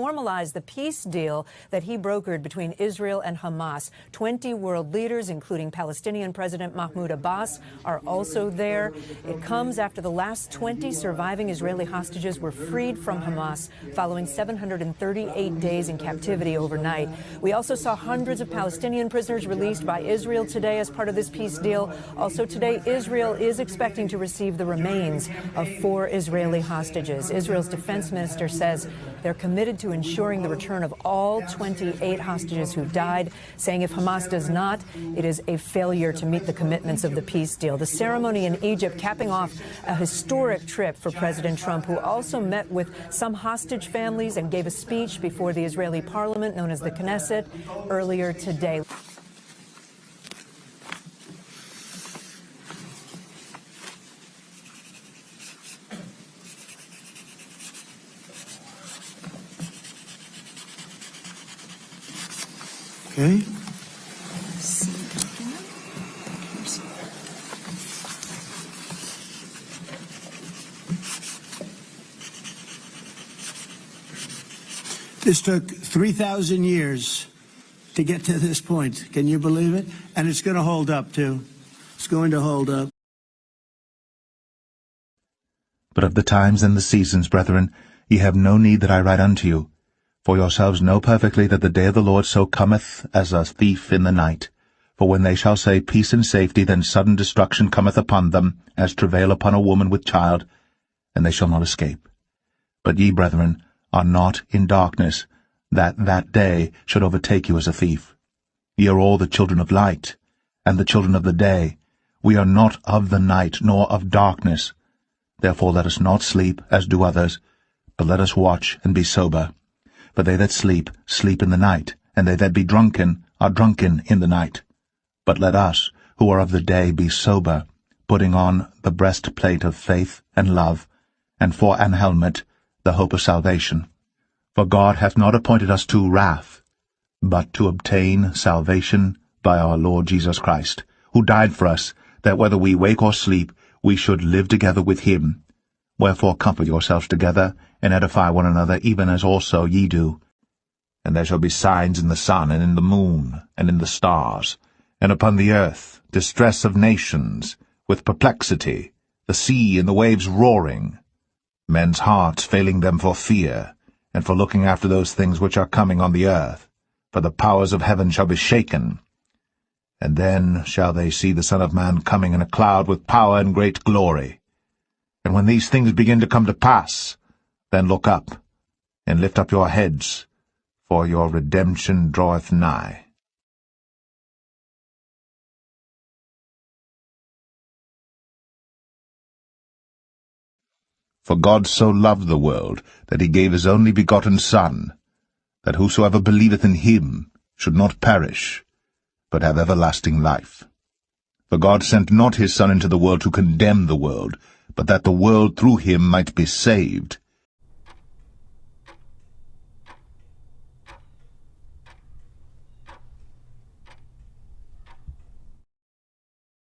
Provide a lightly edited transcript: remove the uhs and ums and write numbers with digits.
formalize the peace deal that he brokered between Israel and Hamas. 20 world leaders, including Palestinian President Mahmoud Abbas, are also there. It comes after the last 20 surviving Israeli hostages were freed from Hamas following 738 days in captivity overnight. We also saw hundreds of Palestinian prisoners released by Israel today as part of this peace deal. Also today, Israel is expecting to receive the remains of 4 Israeli hostages. Israel's defense minister says they're committed to ensuring the return of all 28 hostages who died, saying if Hamas does not, it is a failure to meet the commitments of the peace deal. The ceremony in Egypt capping off a historic trip for President Trump, who also met with some hostage families and gave a speech before the Israeli parliament known as the Knesset earlier today. Okay. This took 3,000 years to get to this point. Can you believe it? And it's going to hold up, too. It's going to hold up. But of the times and the seasons, brethren, ye have no need that I write unto you. For yourselves know perfectly that the day of the Lord so cometh as a thief in the night. For when they shall say peace and safety, then sudden destruction cometh upon them, as travail upon a woman with child, and they shall not escape. But ye, brethren, are not in darkness, that that day should overtake you as a thief. Ye are all the children of light, and the children of the day. We are not of the night, nor of darkness. Therefore let us not sleep, as do others, but let us watch and be sober. For they that sleep, sleep in the night, and they that be drunken, are drunken in the night. But let us, who are of the day, be sober, putting on the breastplate of faith and love, and for an helmet, the hope of salvation. For God hath not appointed us to wrath, but to obtain salvation by our Lord Jesus Christ, who died for us, that whether we wake or sleep, we should live together with him. Wherefore comfort yourselves together, and edify one another, even as also ye do. And there shall be signs in the sun, and in the moon, and in the stars, and upon the earth distress of nations, with perplexity, the sea and the waves roaring, men's hearts failing them for fear, and for looking after those things which are coming on the earth. For the powers of heaven shall be shaken. And then shall they see the Son of Man coming in a cloud with power and great glory. And when these things begin to come to pass, then look up, and lift up your heads, for your redemption draweth nigh. For God so loved the world, that he gave his only begotten Son, that whosoever believeth in him should not perish, but have everlasting life. For God sent not his Son into the world to condemn the world, but that the world through him might be saved.